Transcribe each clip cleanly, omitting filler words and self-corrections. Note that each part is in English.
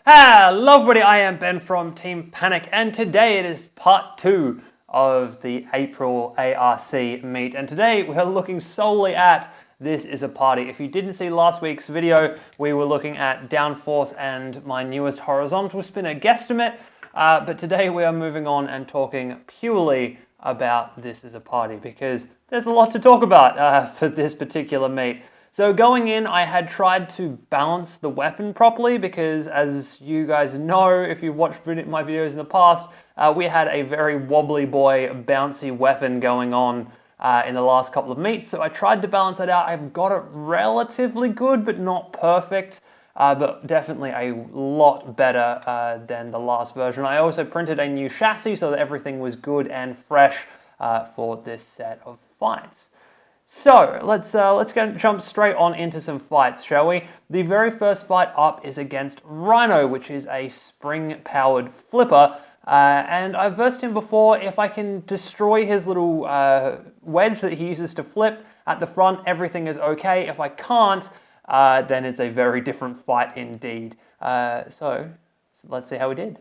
Hello everybody, I am Ben from Team Panic, and today it is part 2 of the April ARC meet, and today we're looking solely at This Is a Party. If you didn't see last week's video, we were looking at downforce and my newest horizontal spinner guesstimate, but today we are moving on and talking purely about This Is a Party, because there's a lot to talk about for this particular meet. So going in, I had tried to balance the weapon properly because, as you guys know, if you've watched my videos in the past, we had a very wobbly boy, bouncy weapon going on in the last couple of meets. So I tried to balance it out. I've got it relatively good, but not perfect, but definitely a lot better than the last version. I also printed a new chassis so that everything was good and fresh for this set of fights. So let's jump straight on into some fights, shall we? The very first fight up is against Rhino, which is a spring-powered flipper, and I've versed him before. If I can destroy his little wedge that he uses to flip at the front, everything is okay. If I can't, then it's a very different fight indeed. So let's see how we did.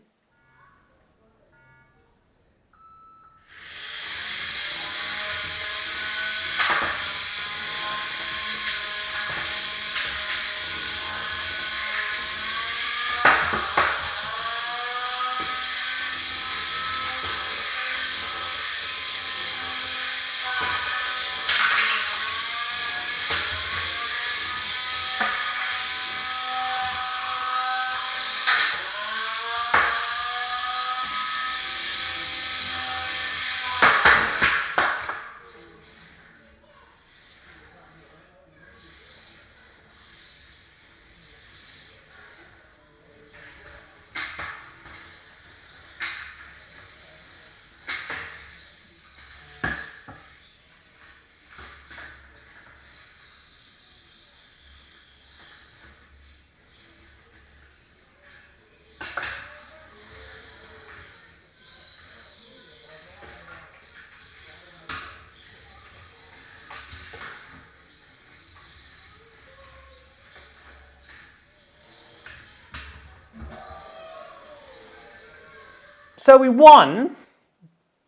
So we won,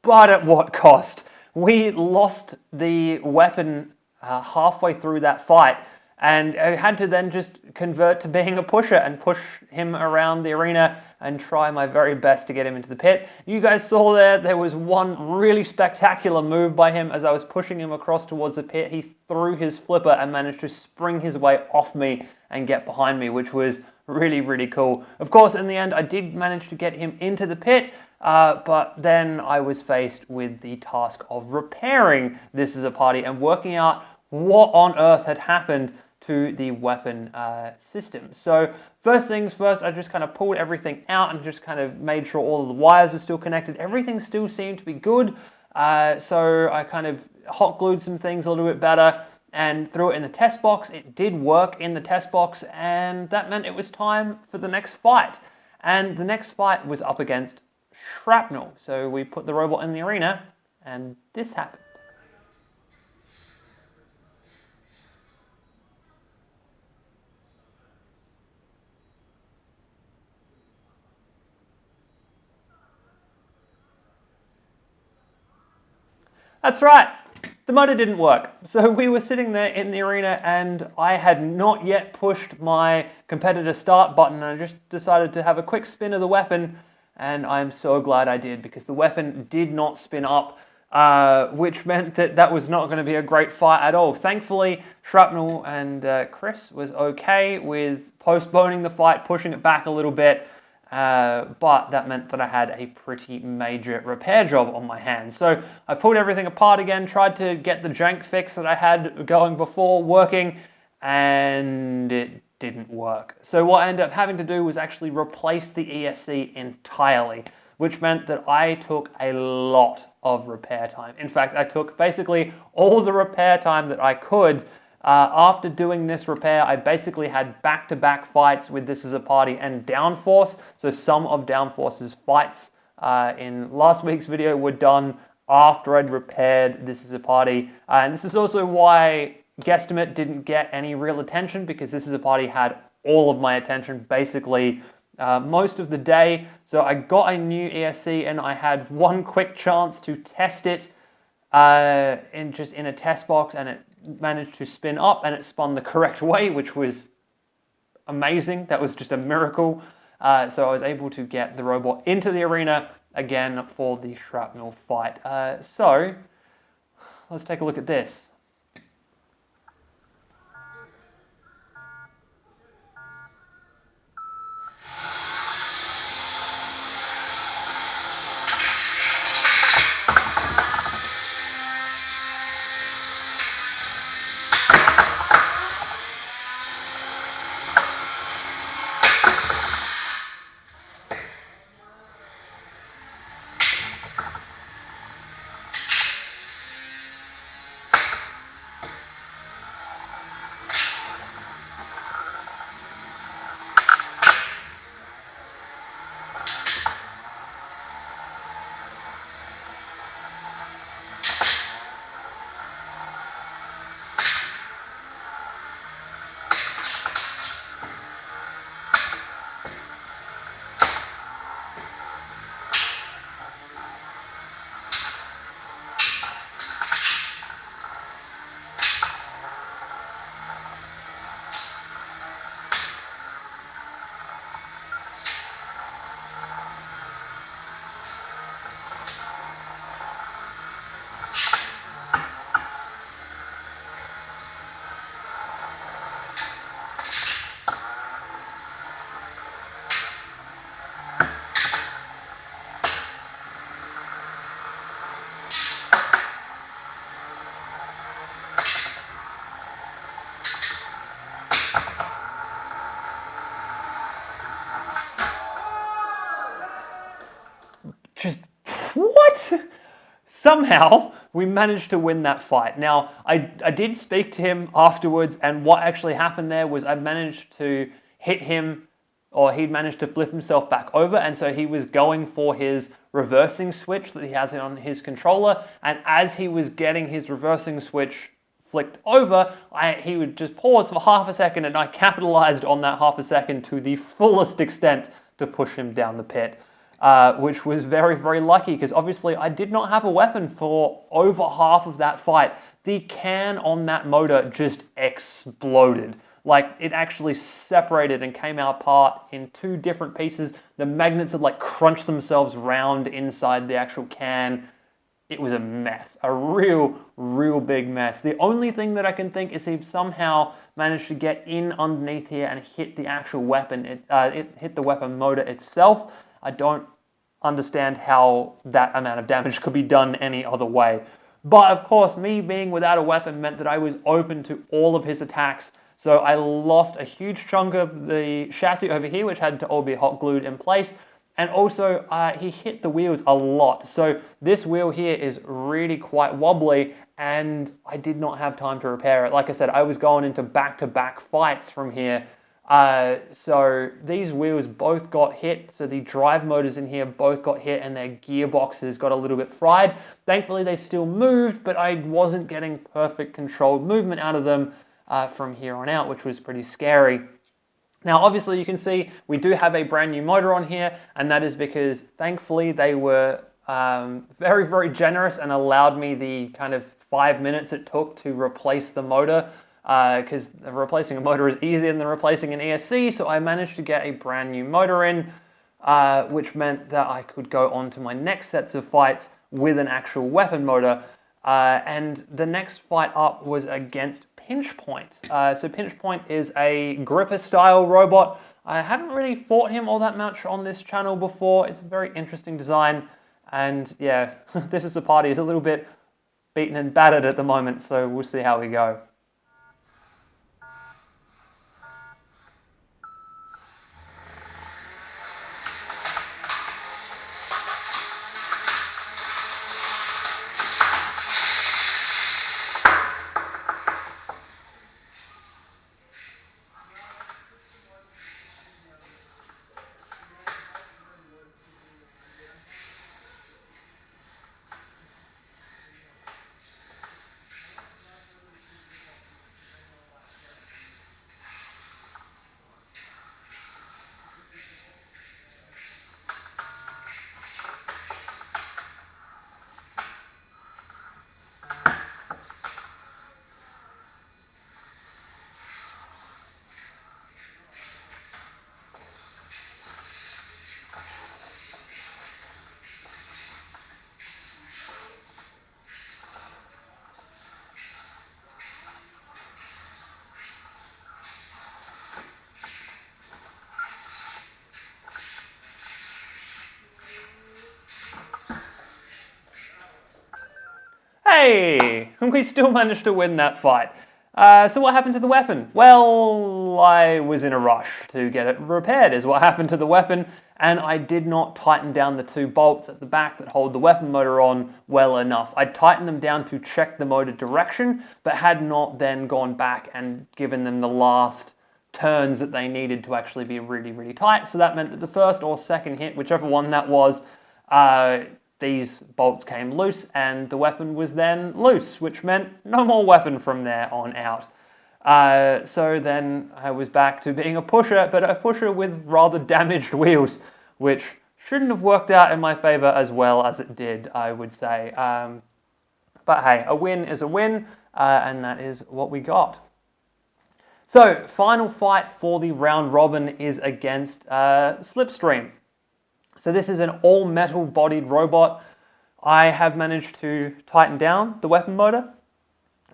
but at what cost? We lost the weapon halfway through that fight, and I had to then just convert to being a pusher and push him around the arena and try my very best to get him into the pit. You guys saw there was one really spectacular move by him. As I was pushing him across towards the pit, he threw his flipper and managed to spring his way off me and get behind me, which was really, really cool. Of course, in the end, I did manage to get him into the pit, but then I was faced with the task of repairing This Is a Party and working out what on earth had happened to the weapon system. So first things first, I just kind of pulled everything out and just kind of made sure all of the wires were still connected. Everything still seemed to be good, so I kind of hot glued some things a little bit better and threw it in the test box. It did work in the test box, and that meant it was time for the next fight. And the next fight was up against Shrapnel. So we put the robot in the arena, and this happened. That's right, the motor didn't work. So we were sitting there in the arena, and I had not yet pushed my competitor start button, and I just decided to have a quick spin of the weapon, and I'm so glad I did, because the weapon did not spin up, which meant that was not going to be a great fight at all. Thankfully, Shrapnel and Chris was okay with postponing the fight, pushing it back a little bit, but that meant that I had a pretty major repair job on my hands. So I pulled everything apart again, tried to get the jank fix that I had going before working, and it didn't work. So what I ended up having to do was actually replace the ESC entirely, which meant that I took a lot of repair time. In fact, I took basically all the repair time that I could. After doing this repair, I basically had back-to-back fights with This Is a Party and Downforce. So some of Downforce's fights in last week's video were done after I'd repaired This Is a Party. And this is also why Guesstimate didn't get any real attention, because This Is a Party had all of my attention basically most of the day. So I got a new ESC and I had one quick chance to test it in a test box, and it managed to spin up and it spun the correct way, which was amazing. That was just a miracle. So I was able to get the robot into the arena again for the Shrapnel fight. So let's take a look at this. Just, what? Somehow, we managed to win that fight. Now, I did speak to him afterwards, and what actually happened there was I managed to hit him, or he'd managed to flip himself back over, and so he was going for his reversing switch that he has on his controller, and as he was getting his reversing switch flicked over, he would just pause for half a second, and I capitalized on that half a second to the fullest extent to push him down the pit. Which was very, very lucky, because obviously I did not have a weapon for over half of that fight. The can on that motor just exploded. Like, it actually separated and came out apart in two different pieces. The magnets had like crunched themselves round inside the actual can. It was a mess, a real, real big mess. The only thing that I can think is he somehow managed to get in underneath here and hit the actual weapon. It hit the weapon motor itself. I don't understand how that amount of damage could be done any other way. But of course, me being without a weapon meant that I was open to all of his attacks. So I lost a huge chunk of the chassis over here, which had to all be hot glued in place. And also, he hit the wheels a lot. So this wheel here is really quite wobbly, and I did not have time to repair it. Like I said, I was going into back-to-back fights from here. So these wheels both got hit, so the drive motors in here both got hit, and their gearboxes got a little bit fried. Thankfully they still moved, but I wasn't getting perfect controlled movement out of them from here on out, which was pretty scary. Now obviously you can see we do have a brand new motor on here, and that is because thankfully they were very, very generous and allowed me the kind of 5 minutes it took to replace the motor. Because replacing a motor is easier than replacing an ESC, so I managed to get a brand new motor in, which meant that I could go on to my next sets of fights with an actual weapon motor. And the next fight up was against Pinch Point. So Pinch Point is a gripper-style robot. I haven't really fought him all that much on this channel before. It's a very interesting design, and yeah, this is the party. It's a little bit beaten and battered at the moment, so we'll see how we go. Hey! We still managed to win that fight. So what happened to the weapon? Well, I was in a rush to get it repaired is what happened to the weapon, and I did not tighten down the 2 bolts at the back that hold the weapon motor on well enough. I tightened them down to check the motor direction, but had not then gone back and given them the last turns that they needed to actually be really, really tight. So that meant that the first or second hit, whichever one that was, these bolts came loose and the weapon was then loose, which meant no more weapon from there on out. So then I was back to being a pusher, but a pusher with rather damaged wheels, which shouldn't have worked out in my favor as well as it did, I would say. But hey, a win is a win, and that is what we got. So, final fight for the round robin is against SlipStream. So this is an all-metal bodied robot. I have managed to tighten down the weapon motor,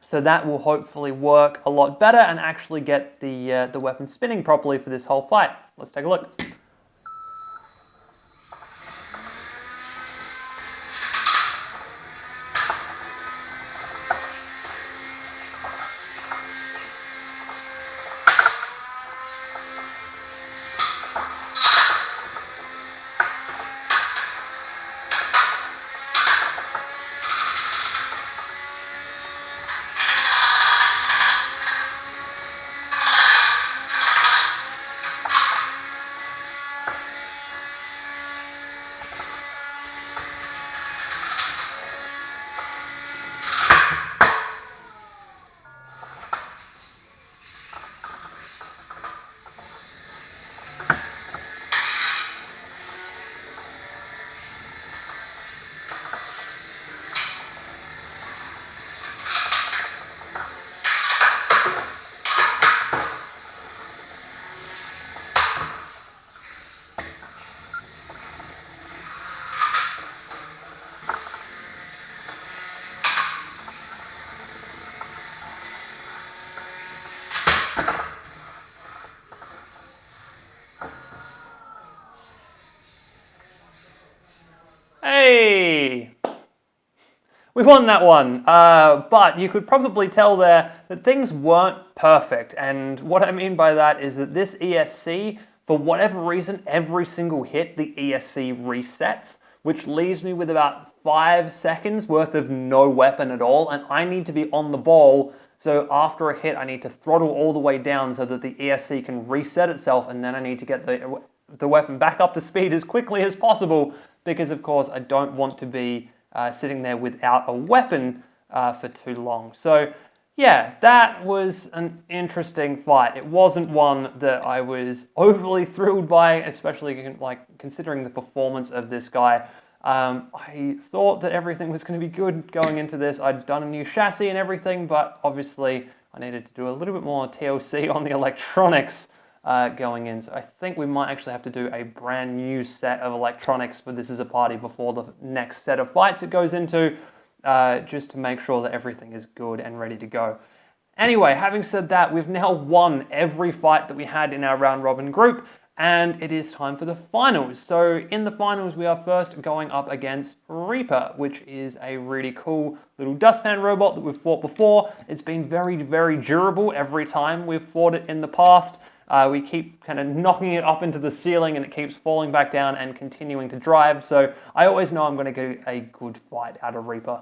so that will hopefully work a lot better and actually get the weapon spinning properly for this whole fight. Let's take a look. Hey! We won that one, but you could probably tell there that things weren't perfect, and what I mean by that is that this ESC, for whatever reason, every single hit the ESC resets, which leaves me with about 5 seconds worth of no weapon at all, and I need to be on the ball, so after a hit I need to throttle all the way down so that the ESC can reset itself, and then I need to get the weapon back up to speed as quickly as possible, because of course I don't want to be sitting there without a weapon for too long. So yeah, that was an interesting fight. It wasn't one that I was overly thrilled by, especially like considering the performance of this guy. I thought that everything was going to be good going into this. I'd done a new chassis and everything, but obviously I needed to do a little bit more TLC on the electronics going in. So I think we might actually have to do a brand new set of electronics for This Is a Party before the next set of fights it goes into, just to make sure that everything is good and ready to go. Anyway, having said that, we've now won every fight that we had in our round robin group, and it is time for the finals. So in the finals, we are first going up against Reaper, which is a really cool little dustpan robot that we've fought before. It's been very, very durable every time we've fought it in the past. We keep kind of knocking it up into the ceiling and it keeps falling back down and continuing to drive. So I always know I'm going to get a good fight out of Reaper.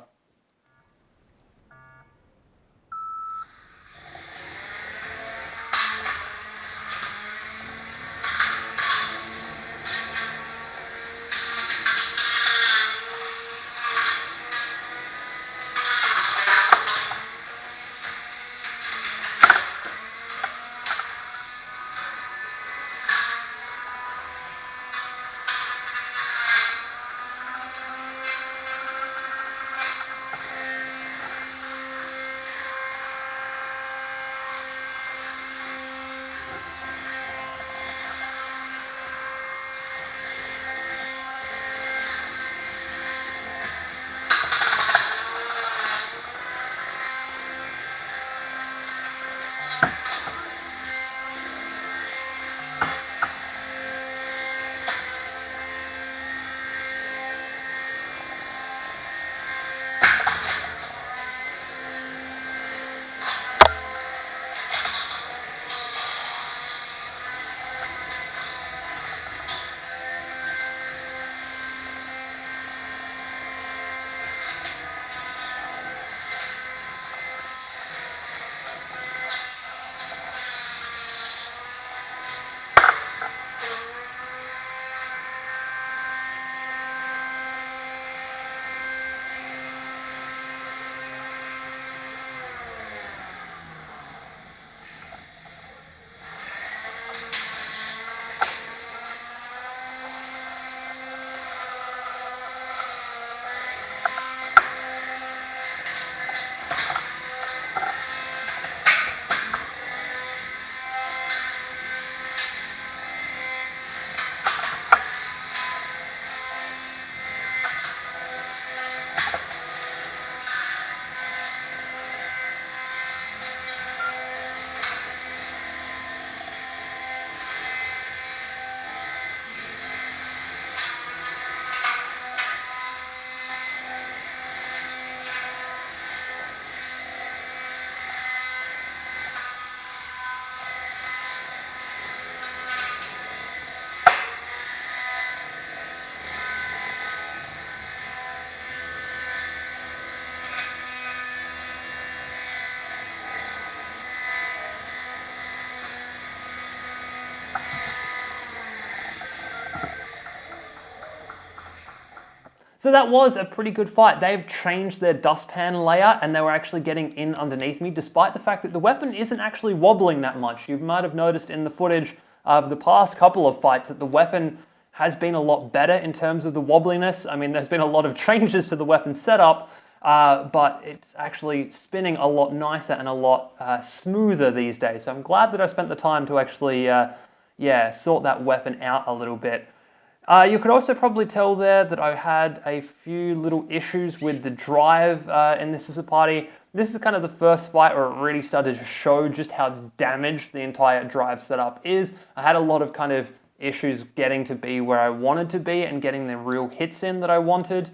So that was a pretty good fight. They've changed their dustpan layer and they were actually getting in underneath me, despite the fact that the weapon isn't actually wobbling that much. You might have noticed in the footage of the past couple of fights that the weapon has been a lot better in terms of the wobbliness. I mean, there's been a lot of changes to the weapon setup, but it's actually spinning a lot nicer and a lot smoother these days. So I'm glad that I spent the time to actually, sort that weapon out a little bit. You could also probably tell there that I had a few little issues with the drive in This Is a Party. This is kind of the first fight where it really started to show just how damaged the entire drive setup is. I had a lot of kind of issues getting to be where I wanted to be and getting the real hits in that I wanted.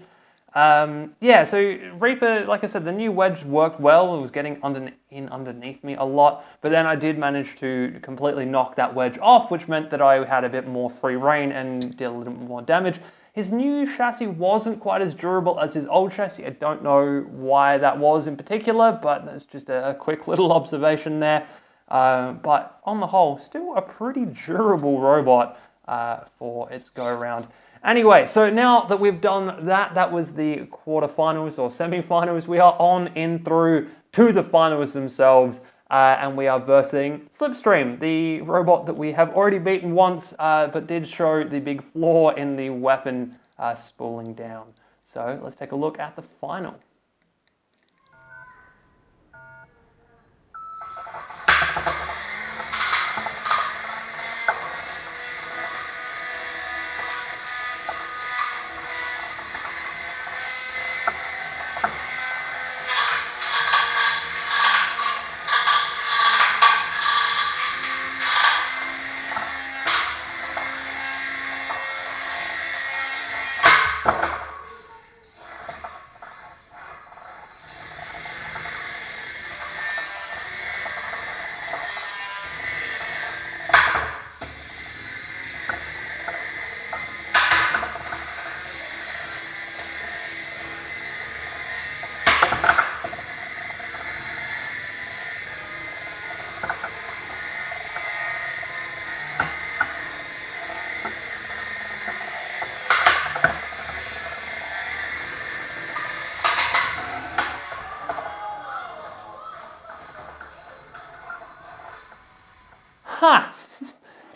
So Reaper, like I said, the new wedge worked well. It was getting underneath me a lot, but then I did manage to completely knock that wedge off, which meant that I had a bit more free reign and did a little bit more damage. His new chassis wasn't quite as durable as his old chassis. I don't know why that was in particular, but that's just a quick little observation there. But on the whole, still a pretty durable robot for its go-around. Anyway, so now that we've done that, that was the quarterfinals or semi-finals. We are on in through to the finals themselves, and we are versing SlipStream, the robot that we have already beaten once, but did show the big flaw in the weapon spooling down. So let's take a look at the final.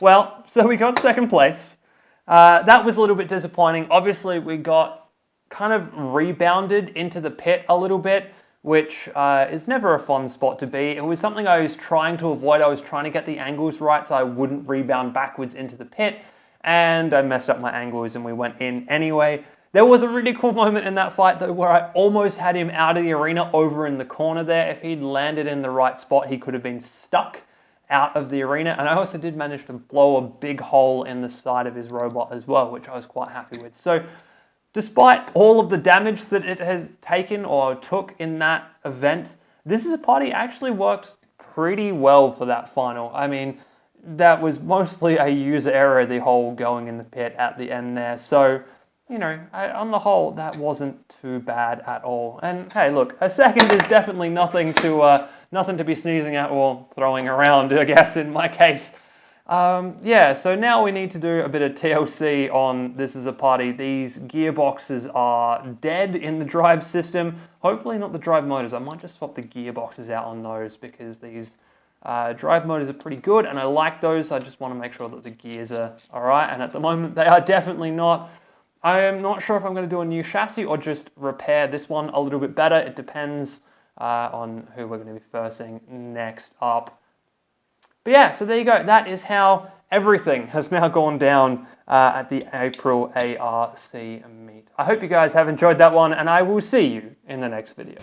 Well, so we got second place. That was a little bit disappointing. Obviously, we got kind of rebounded into the pit a little bit, which is never a fun spot to be. It was something I was trying to avoid. I was trying to get the angles right so I wouldn't rebound backwards into the pit, and I messed up my angles and we went in anyway. There was a really cool moment in that fight though where I almost had him out of the arena over in the corner there. If he'd landed in the right spot, he could have been stuck out of the arena, and I also did manage to blow a big hole in the side of his robot as well, which I was quite happy with. So despite all of the damage that it has taken or took in that event, This Is a Party actually worked pretty well for that final. I mean, that was mostly a user error, the whole going in the pit at the end there. So, you know, on the whole, that wasn't too bad at all. And hey, look, a second is definitely nothing to be sneezing at or throwing around, I guess, in my case. So now we need to do a bit of TLC on This Is a Party. These gearboxes are dead in the drive system. Hopefully not the drive motors. I might just swap the gearboxes out on those because these drive motors are pretty good and I like those. I just want to make sure that the gears are alright, and at the moment they are definitely not. I am not sure if I'm going to do a new chassis or just repair this one a little bit better. It depends on who we're going to be versing next up. But yeah, so there you go. That is how everything has now gone down at the April ARC meet. I hope you guys have enjoyed that one, and I will see you in the next video.